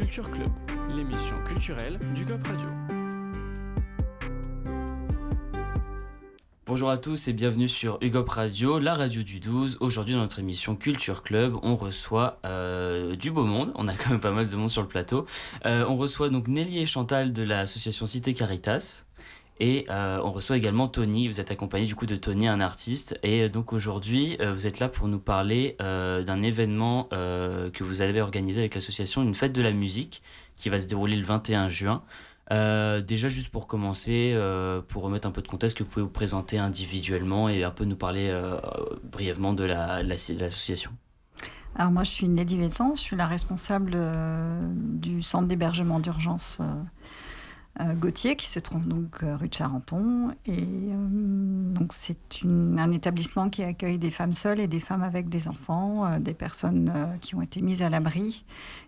Culture Club, l'émission culturelle du GOP Radio. Bonjour à tous et bienvenue sur UGOP Radio, la radio du 12. Aujourd'hui dans notre émission Culture Club, on reçoit du beau monde, on a quand même pas mal de monde sur le plateau. On reçoit donc Nelly et Chantal de l'association Cité Caritas. Et on reçoit également Tony, vous êtes accompagné du coup de Tony, un artiste. Et donc aujourd'hui, vous êtes là pour nous parler d'un événement que vous avez organisé avec l'association, une fête de la musique qui va se dérouler le 21 juin. Déjà juste pour commencer, pour remettre un peu de contexte, que vous pouvez vous présenter individuellement et un peu nous parler brièvement de l'association. Alors moi je suis Nelly Vétan, je suis la responsable du centre d'hébergement d'urgence Gauthier qui se trouve donc rue de Charenton et donc c'est un établissement qui accueille des femmes seules et des femmes avec des enfants, des personnes qui ont été mises à l'abri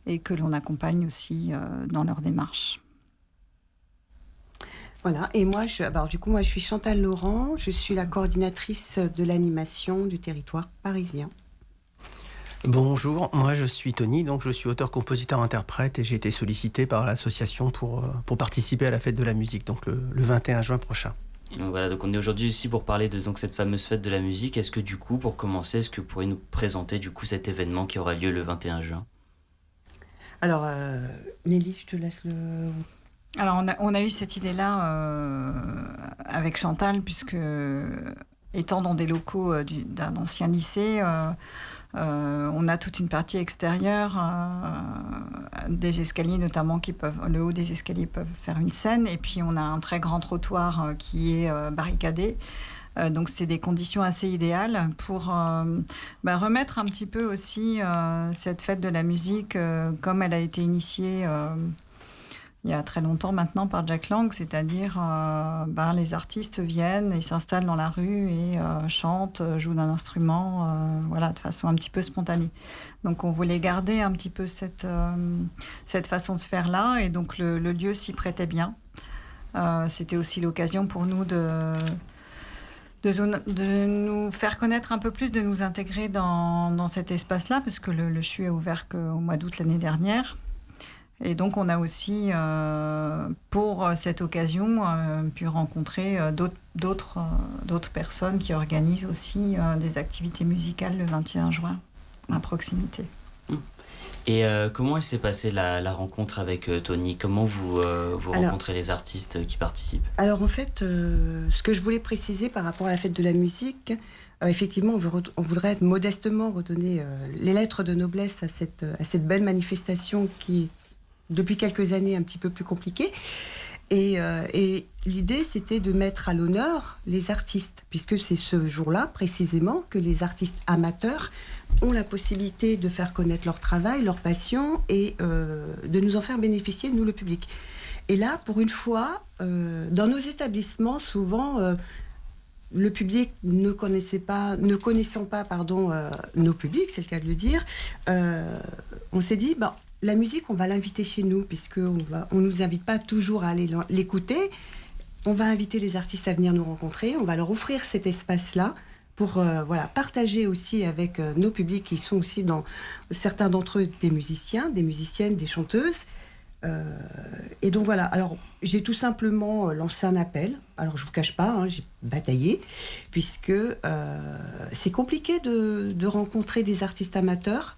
et que l'on accompagne aussi dans leur démarche. Voilà, et moi je suis Chantal Laurent, je suis la coordinatrice de l'animation du territoire parisien. Bonjour, moi je suis Tony, donc je suis auteur, compositeur, interprète et j'ai été sollicité par l'association pour participer à la fête de la musique, donc le 21 juin prochain. Et donc voilà, donc on est aujourd'hui ici pour parler de donc, cette fameuse fête de la musique. Est-ce que du coup, pour commencer, est-ce que vous pourriez nous présenter du coup cet événement qui aura lieu le 21 juin ? Alors Nelly, je te laisse le... Alors on a eu cette idée-là avec Chantal puisque étant dans des locaux d'un ancien lycée, on a toute une partie extérieure, des escaliers notamment le haut des escaliers peuvent faire une scène, et puis on a un très grand trottoir qui est barricadé. Donc c'est des conditions assez idéales pour remettre un petit peu aussi cette fête de la musique comme elle a été initiée il y a très longtemps maintenant par Jack Lang, c'est-à-dire les artistes viennent et s'installent dans la rue et chantent, jouent d'un instrument, de façon un petit peu spontanée. Donc on voulait garder un petit peu cette façon de se faire là, et donc le lieu s'y prêtait bien. C'était aussi l'occasion pour nous de nous faire connaître un peu plus, de nous intégrer dans cet espace-là, parce que le CHU est ouvert qu'au mois d'août l'année dernière. Et donc, on a aussi, pour cette occasion, pu rencontrer d'autres personnes qui organisent aussi des activités musicales le 21 juin, à proximité. Et comment elle s'est passée la rencontre avec Tony ? Comment vous rencontrez les artistes qui participent ? Alors en fait, ce que je voulais préciser par rapport à la fête de la musique, effectivement, on voudrait modestement redonner les lettres de noblesse à cette belle manifestation qui, depuis quelques années, un petit peu plus compliqué. Et l'idée, c'était de mettre à l'honneur les artistes, puisque c'est ce jour-là, précisément, que les artistes amateurs ont la possibilité de faire connaître leur travail, leur passion, et de nous en faire bénéficier, nous, le public. Et là, pour une fois, dans nos établissements, souvent, le public ne connaissant pas nos publics, c'est le cas de le dire, on s'est dit... la musique, on va l'inviter chez nous, puisqu'on ne nous invite pas toujours à aller l'écouter. On va inviter les artistes à venir nous rencontrer. On va leur offrir cet espace-là pour partager aussi avec nos publics qui sont aussi, certains d'entre eux, des musiciens, des musiciennes, des chanteuses. Et donc voilà. Alors, j'ai tout simplement lancé un appel. Alors, je ne vous cache pas, j'ai bataillé, puisque c'est compliqué de rencontrer des artistes amateurs.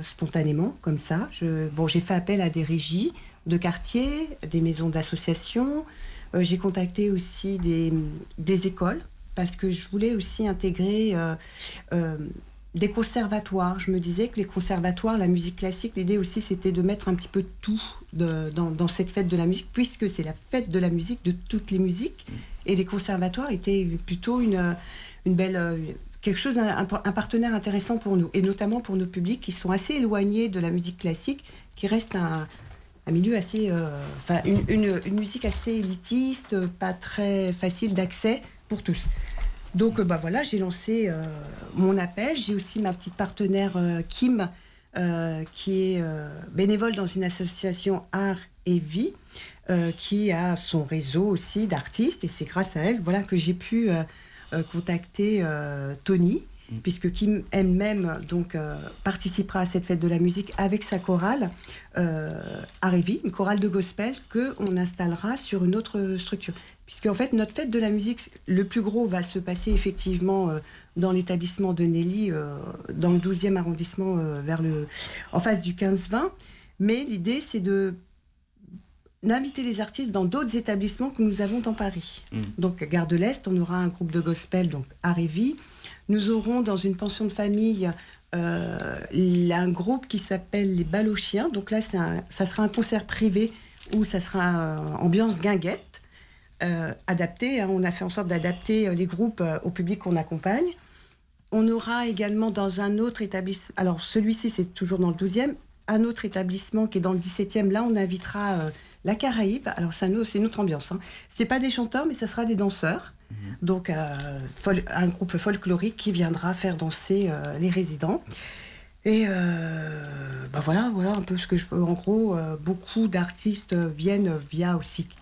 Spontanément, comme ça. J'ai fait appel à des régies de quartier, des maisons d'association. J'ai contacté aussi des écoles, parce que je voulais aussi intégrer des conservatoires. Je me disais que les conservatoires, la musique classique, l'idée aussi, c'était de mettre un petit peu tout dans cette fête de la musique, puisque c'est la fête de la musique de toutes les musiques. Et les conservatoires étaient plutôt une belle... quelque chose, un partenaire intéressant pour nous, et notamment pour nos publics qui sont assez éloignés de la musique classique, qui reste un milieu assez... une musique assez élitiste, pas très facile d'accès pour tous. Donc j'ai lancé mon appel. J'ai aussi ma petite partenaire Kim, qui est bénévole dans une association Art et Vie, qui a son réseau aussi d'artistes, et c'est grâce à elle que j'ai pu... contacter Tony, puisque Kim elle-même donc, participera à cette fête de la musique avec sa chorale à Révy, une chorale de gospel qu'on installera sur une autre structure. Puisque en fait, notre fête de la musique, le plus gros va se passer effectivement dans l'établissement de Nelly, dans le 12e arrondissement, en face du 15-20. Mais l'idée, c'est d'inviter les artistes dans d'autres établissements que nous avons dans Paris. Donc, à Gare de l'Est, on aura un groupe de gospel donc, à Révy. Nous aurons dans une pension de famille un groupe qui s'appelle les Balochiens. Donc là, ça sera un concert privé où ça sera ambiance guinguette. Adapté, on a fait en sorte d'adapter les groupes au public qu'on accompagne. On aura également dans un autre établissement, alors celui-ci c'est toujours dans le 12e, un autre établissement qui est dans le 17e, là on invitera la Caraïbe, alors c'est une autre ambiance, c'est pas des chanteurs mais ça sera des danseurs, donc un groupe folklorique qui viendra faire danser les résidents. Et voilà un peu ce que je peux. En gros, beaucoup d'artistes viennent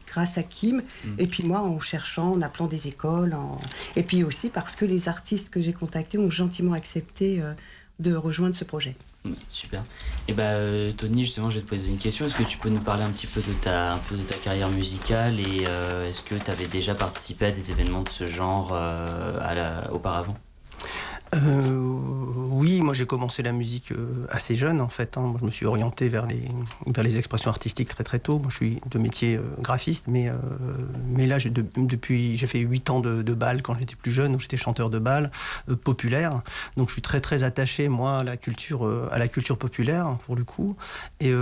grâce à Kim. Et puis moi, en cherchant, en appelant des écoles. Et puis aussi parce que les artistes que j'ai contactés ont gentiment accepté de rejoindre ce projet. Super. Et Tony, justement, je vais te poser une question. Est-ce que tu peux nous parler un petit peu de ta carrière musicale et est-ce que tu avais déjà participé à des événements de ce genre auparavant ? Oui, moi j'ai commencé la musique assez jeune en fait. Moi, je me suis orienté vers les expressions artistiques très très tôt. Moi je suis de métier graphiste, mais là j'ai fait 8 ans de bal quand j'étais plus jeune, où j'étais chanteur de bal populaire. Donc je suis très très attaché moi à la culture populaire pour le coup. Et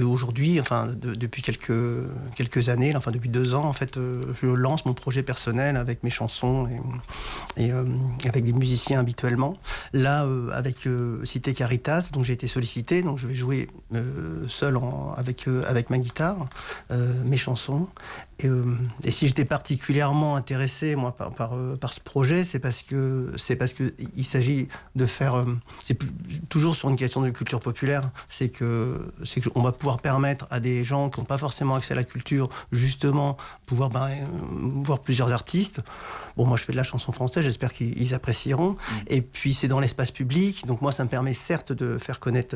aujourd'hui, depuis quelques années, depuis 2 ans en fait, je lance mon projet personnel avec mes chansons et avec des musiciens habituellement. Là, avec Cité Caritas, donc j'ai été sollicité, donc je vais jouer seul avec ma guitare, mes chansons. Et si j'étais particulièrement intéressé moi par ce projet, c'est parce que il s'agit de faire. C'est toujours sur une question de culture populaire. C'est que on va pouvoir permettre à des gens qui n'ont pas forcément accès à la culture, justement, pouvoir voir plusieurs artistes. Bon, moi je fais de la chanson française, j'espère qu'ils apprécieront. Et puis c'est dans l'espace public, donc moi ça me permet certes de faire connaître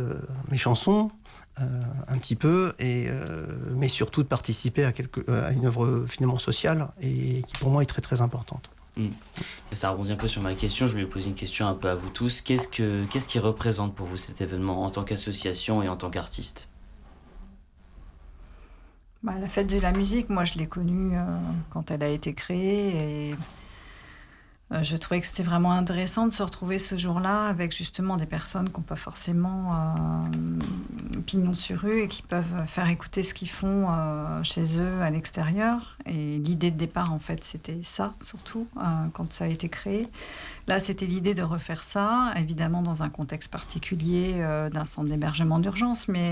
mes chansons un petit peu, mais surtout de participer à une œuvre finalement sociale et qui pour moi est très très importante. Ça rebondit un peu sur ma question, je voulais poser une question un peu à vous tous. Qu'est-ce qui représente pour vous cet événement en tant qu'association et en tant qu'artiste ? La fête de la musique, moi je l'ai connue quand elle a été créée et je trouvais que c'était vraiment intéressant de se retrouver ce jour-là avec justement des personnes qui n'ont pas forcément pignon sur rue et qui peuvent faire écouter ce qu'ils font chez eux à l'extérieur. Et l'idée de départ, en fait, c'était ça, surtout, quand ça a été créé. Là, c'était l'idée de refaire ça, évidemment dans un contexte particulier d'un centre d'hébergement d'urgence, mais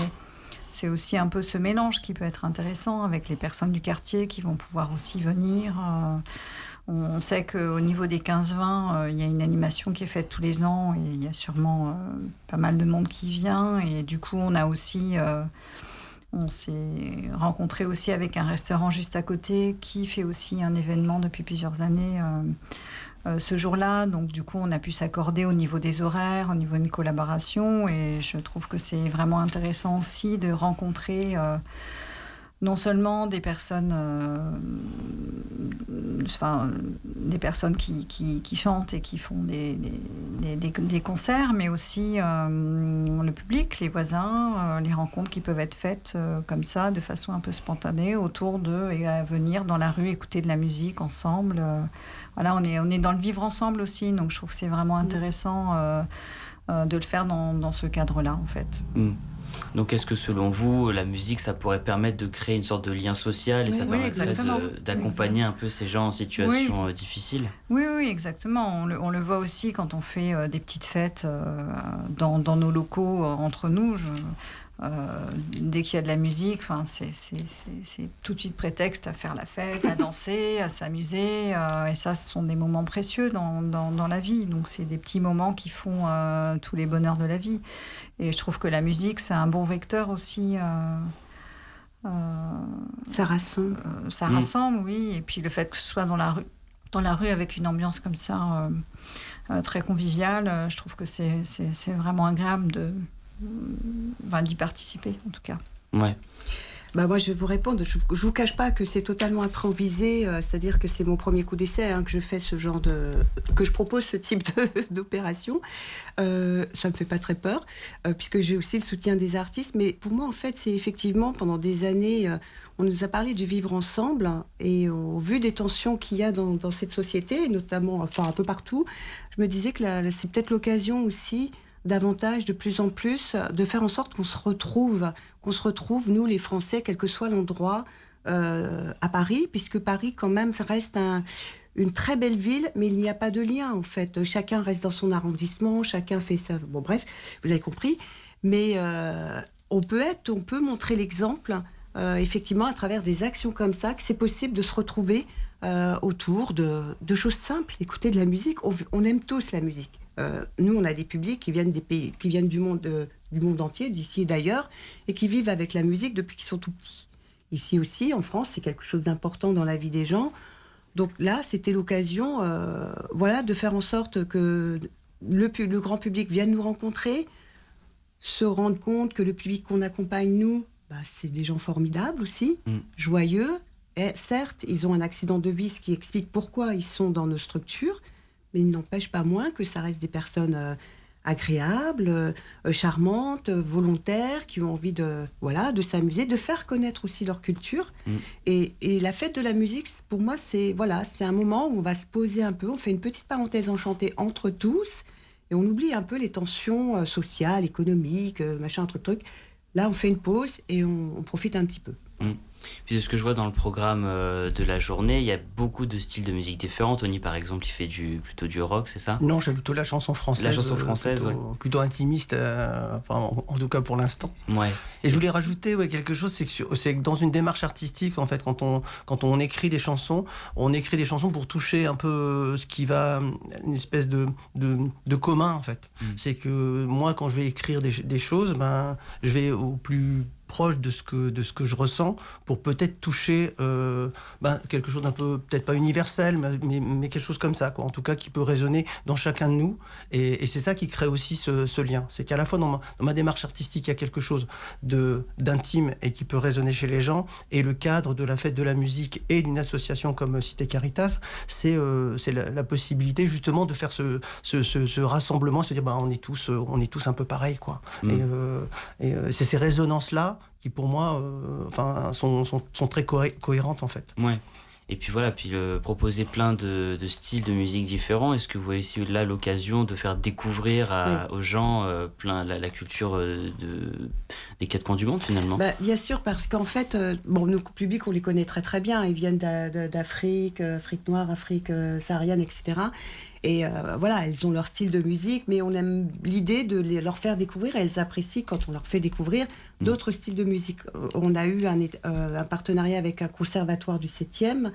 c'est aussi un peu ce mélange qui peut être intéressant avec les personnes du quartier qui vont pouvoir aussi venir. On sait qu'au niveau des 15-20, il y a une animation qui est faite tous les ans et il y a sûrement pas mal de monde qui vient. Et du coup, on a aussi... on s'est rencontré aussi avec un restaurant juste à côté qui fait aussi un événement depuis plusieurs années ce jour-là. Donc du coup, on a pu s'accorder au niveau des horaires, au niveau d'une collaboration. Et je trouve que c'est vraiment intéressant aussi de rencontrer... non seulement des personnes, des personnes qui chantent et qui font des concerts, mais aussi le public, les voisins, les rencontres qui peuvent être faites comme ça, de façon un peu spontanée, autour d'eux, et à venir dans la rue écouter de la musique ensemble. Voilà, on est dans le vivre ensemble aussi, donc je trouve que c'est vraiment intéressant de le faire dans ce cadre-là, en fait. Donc est-ce que selon vous, la musique, ça pourrait permettre de créer une sorte de lien social et ça permettrait d'accompagner un peu ces gens en situation difficile ? Oui, exactement. On le voit aussi quand on fait des petites fêtes dans nos locaux entre nous. Dès qu'il y a de la musique, c'est tout de suite prétexte à faire la fête, à danser, à s'amuser. Et ça, ce sont des moments précieux dans la vie. Donc, c'est des petits moments qui font tous les bonheurs de la vie. Et je trouve que la musique, c'est un bon vecteur aussi. Ça rassemble. Ça rassemble, oui. Et puis, le fait que ce soit dans la rue, dans la rue avec une ambiance comme ça, très conviviale. Je trouve que c'est vraiment agréable d'y participer, en tout cas. Ouais. Moi, je vais vous répondre. Je vous cache pas que c'est totalement improvisé. C'est-à-dire que c'est mon premier coup d'essai que je fais que je propose ce type d'opération. Ça me fait pas très peur, puisque j'ai aussi le soutien des artistes. Mais pour moi, en fait, c'est effectivement pendant des années, on nous a parlé du vivre ensemble, et au vu des tensions qu'il y a dans cette société, notamment, un peu partout, je me disais que c'est peut-être l'occasion aussi davantage, de plus en plus, de faire en sorte qu'on se retrouve, nous les Français, quel que soit l'endroit, à Paris, puisque Paris quand même reste une très belle ville, mais il n'y a pas de lien en fait. Chacun reste dans son arrondissement, chacun fait ça. Bon bref, vous avez compris. Mais on peut montrer l'exemple, effectivement, à travers des actions comme ça, que c'est possible de se retrouver autour de choses simples. Écouter de la musique, on aime tous la musique. Nous, on a des publics qui viennent des pays, qui viennent du monde entier, d'ici et d'ailleurs, et qui vivent avec la musique depuis qu'ils sont tout petits. Ici aussi, en France, c'est quelque chose d'important dans la vie des gens. Donc là, c'était l'occasion, de faire en sorte que le grand public vienne nous rencontrer, se rendre compte que le public qu'on accompagne, nous, c'est des gens formidables aussi, joyeux. Et certes, ils ont un accident de vie, ce qui explique pourquoi ils sont dans nos structures, mais il n'empêche pas moins que ça reste des personnes agréables, charmantes, volontaires, qui ont envie de s'amuser, de faire connaître aussi leur culture. Et la fête de la musique, pour moi, c'est un moment où on va se poser un peu, on fait une petite parenthèse enchantée entre tous, et on oublie un peu les tensions sociales, économiques, machin, truc. Là, on fait une pause et on profite un petit peu. Puis de ce que je vois dans le programme de la journée, il y a beaucoup de styles de musique différents. Tony, par exemple, il fait plutôt du rock, c'est ça ? Non, j'ai plutôt la chanson française. La chanson française, plutôt intimiste, en tout cas pour l'instant. Ouais. Et je voulais rajouter quelque chose, c'est que dans une démarche artistique, en fait, quand on écrit des chansons, on écrit des chansons pour toucher un peu ce qui va, une espèce de commun, en fait. C'est que moi, quand je vais écrire des choses, je vais au plus proche de ce que je ressens, pour peut-être toucher quelque chose d'un peu, peut-être pas universel, mais quelque chose comme ça, quoi. En tout cas qui peut résonner dans chacun de nous, et c'est ça qui crée aussi ce lien. C'est qu'à la fois dans ma démarche artistique, il y a quelque chose d'intime et qui peut résonner chez les gens, et le cadre de la fête de la musique et d'une association comme Cité Caritas, c'est la possibilité justement de faire ce rassemblement, se dire on est tous un peu pareils, quoi. Et c'est ces résonances-là qui pour moi sont très cohérentes en fait. Ouais. Et puis proposer plein de styles de musique différents. Est-ce que vous avez ici là l'occasion de faire découvrir aux gens la culture des quatre coins du monde finalement ? Bien sûr, parce qu'en fait, nos publics, on les connaît très très bien. Ils viennent d'Afrique, Afrique noire, Afrique saharienne, etc. Et elles ont leur style de musique, mais on aime l'idée de leur faire découvrir, et elles apprécient quand on leur fait découvrir d'autres styles de musique. On a eu un partenariat avec un conservatoire du 7e.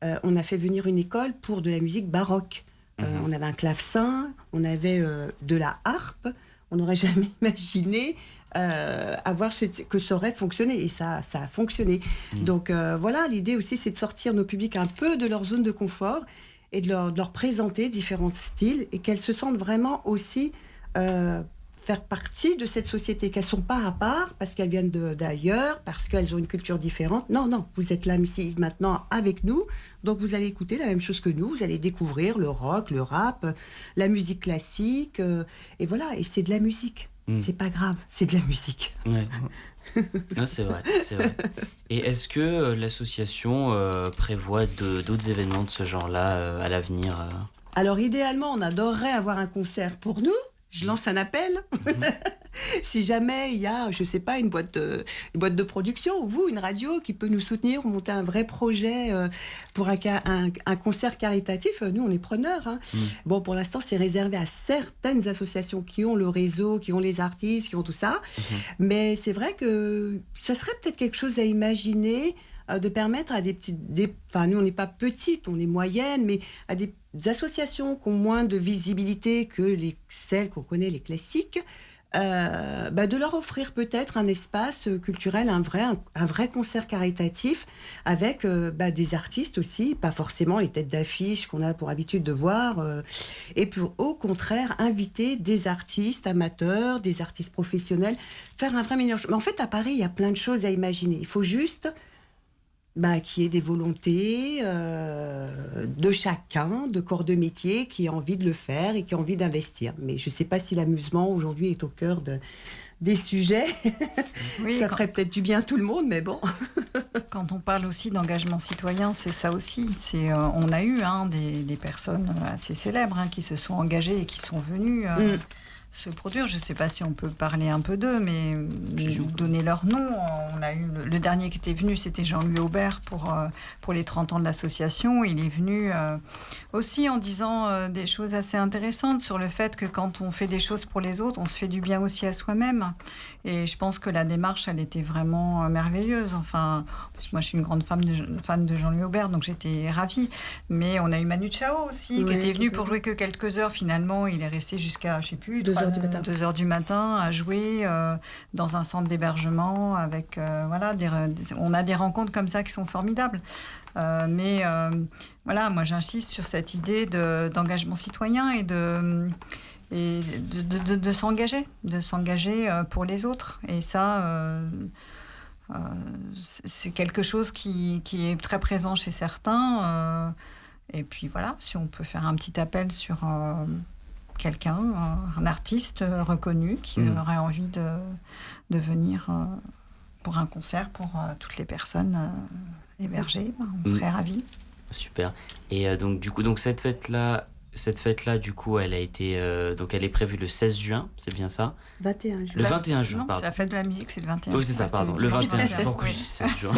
On a fait venir une école pour de la musique baroque. On avait un clavecin, on avait de la harpe. On n'aurait jamais imaginé que ça aurait fonctionné, et ça a fonctionné. Donc l'idée aussi, c'est de sortir nos publics un peu de leur zone de confort, et de leur présenter différents styles, et qu'elles se sentent vraiment aussi faire partie de cette société, qu'elles ne sont pas à part parce qu'elles viennent d'ailleurs, parce qu'elles ont une culture différente. Non, vous êtes là ici maintenant avec nous, donc vous allez écouter la même chose que nous, vous allez découvrir le rock, le rap, la musique classique, et c'est de la musique. C'est pas grave, c'est de la musique. Ouais. Non, c'est vrai. Et est-ce que l'association prévoit d'autres événements de ce genre-là à l'avenir Alors idéalement, on adorerait avoir un concert pour nous. Je lance un appel. Si jamais il y a, je sais pas, une boîte de production, ou vous, une radio qui peut nous soutenir, monter un vrai projet pour un concert caritatif, nous, on est preneurs. Bon, pour l'instant, c'est réservé à certaines associations qui ont le réseau, qui ont les artistes, qui ont tout ça. Mais c'est vrai que ça serait peut-être quelque chose à imaginer, de permettre à des petites... nous, on n'est pas petites, on est moyennes, mais à des associations qui ont moins de visibilité que celles qu'on connaît, les classiques, de leur offrir peut-être un espace culturel, un vrai concert caritatif avec des artistes aussi, pas forcément les têtes d'affiche qu'on a pour habitude de voir, et pour au contraire inviter des artistes amateurs, des artistes professionnels, faire un vrai mélange. Mais en fait, à Paris, il y a plein de choses à imaginer. Il faut juste qu'il y ait des volontés de chacun, de corps de métier, qui a envie de le faire et qui a envie d'investir. Mais je ne sais pas si l'amusement aujourd'hui est au cœur des sujets. Oui, ça ferait peut-être du bien à tout le monde, mais bon. Quand on parle aussi d'engagement citoyen, c'est ça aussi. On a eu des personnes assez célèbres qui se sont engagées et qui sont venues se produire. Je ne sais pas si on peut parler un peu d'eux, mais donner leur nom. On a eu le dernier qui était venu, c'était Jean-Louis Aubert pour les 30 ans de l'association. Il est venu aussi en disant des choses assez intéressantes sur le fait que quand on fait des choses pour les autres, on se fait du bien aussi à soi-même. Et je pense que la démarche, elle était vraiment merveilleuse. Enfin, moi, je suis une grande fan de Jean-Louis Aubert, donc j'étais ravie. Mais on a eu Manu Chao aussi, qui était venu pour jouer que quelques heures. Finalement, il est resté jusqu'à, je ne sais plus, 2 heures du matin à jouer dans un centre d'hébergement avec on a des rencontres comme ça qui sont formidables. Moi j'insiste sur cette idée d'engagement citoyen et de s'engager pour les autres. Et ça, c'est quelque chose qui est très présent chez certains. Et puis voilà, si on peut faire un petit appel sur quelqu'un, un artiste reconnu qui aurait envie de venir pour un concert pour toutes les personnes hébergées, on serait ravis. Super. Et donc cette fête-là, du coup, elle a été elle est prévue le 16 juin, c'est bien ça? 21 juin. Le 21 juin, pardon. C'est la fête de la musique, c'est le 21 juin. Oui, c'est ça, pardon. Le 21 juin. Pourquoi je dis 16 juin?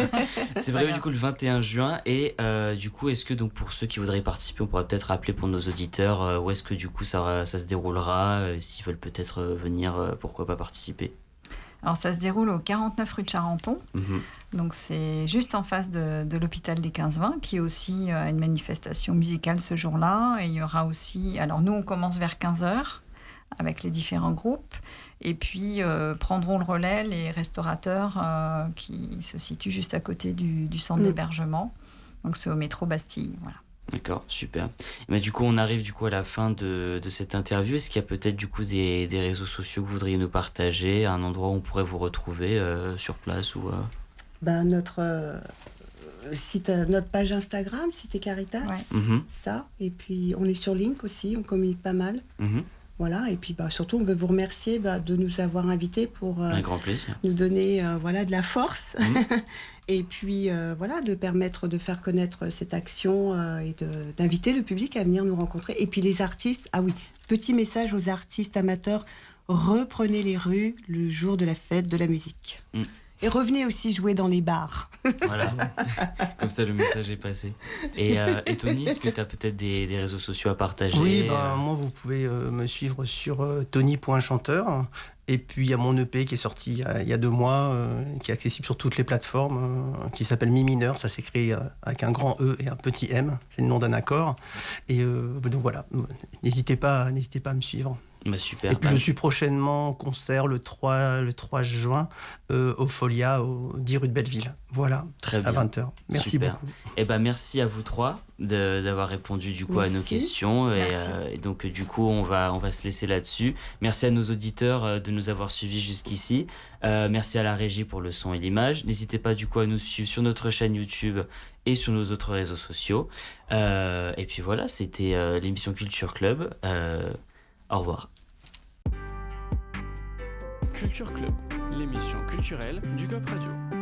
C'est prévu du coup le 21 juin. Et du coup, est-ce que donc pour ceux qui voudraient participer, on pourrait peut-être rappeler pour nos auditeurs où est-ce que du coup ça se déroulera, s'ils veulent peut-être venir, pourquoi pas participer? Alors ça se déroule au 49 rue de Charenton. Donc c'est juste en face de l'hôpital des 15-20 qui aussi a une manifestation musicale ce jour-là. Et il y aura aussi... Alors nous, on commence vers 15h avec les différents groupes. Et puis prendront le relais les restaurateurs qui se situent juste à côté du centre d'hébergement. Donc c'est au métro Bastille, voilà. D'accord, super. Mais du coup, on arrive à la fin de cette interview. Est-ce qu'il y a peut-être du coup des réseaux sociaux que vous voudriez nous partager, un endroit où on pourrait vous retrouver sur place ou notre page Instagram, Cité Caritas, ça. Et puis on est sur Link aussi, on communique pas mal. Voilà, et puis surtout, on veut vous remercier de nous avoir invités pour un grand plaisir. Nous donner de la force et puis de permettre de faire connaître cette action et d'inviter le public à venir nous rencontrer. Et puis les artistes, petit message aux artistes amateurs, reprenez les rues le jour de la fête de la musique. Et revenez aussi jouer dans les bars. Voilà, comme ça le message est passé. Et Tony, est-ce que tu as peut-être des réseaux sociaux à partager? Oui, moi vous pouvez me suivre sur tony.chanteur. Et puis il y a mon EP qui est sorti il y a 2 mois, qui est accessible sur toutes les plateformes, qui s'appelle Mi mineur. Ça s'écrit avec un grand E et un petit M. C'est le nom d'un accord. Et donc voilà, n'hésitez pas à me suivre. Super. Et puis je suis prochainement en concert le 3 juin au Folia, au 10 rue de Belleville. Voilà, très bien. À 20h. Merci Super. beaucoup. Et merci à vous trois d'avoir répondu du coup à nos questions. Et donc du coup on va se laisser là-dessus. Merci à nos auditeurs de nous avoir suivis jusqu'ici. Merci à la régie pour le son et l'image. N'hésitez pas du coup à nous suivre sur notre chaîne YouTube et sur nos autres réseaux sociaux. Et puis voilà, c'était l'émission Culture Club. Au revoir. Culture Club, l'émission culturelle du GOP Radio.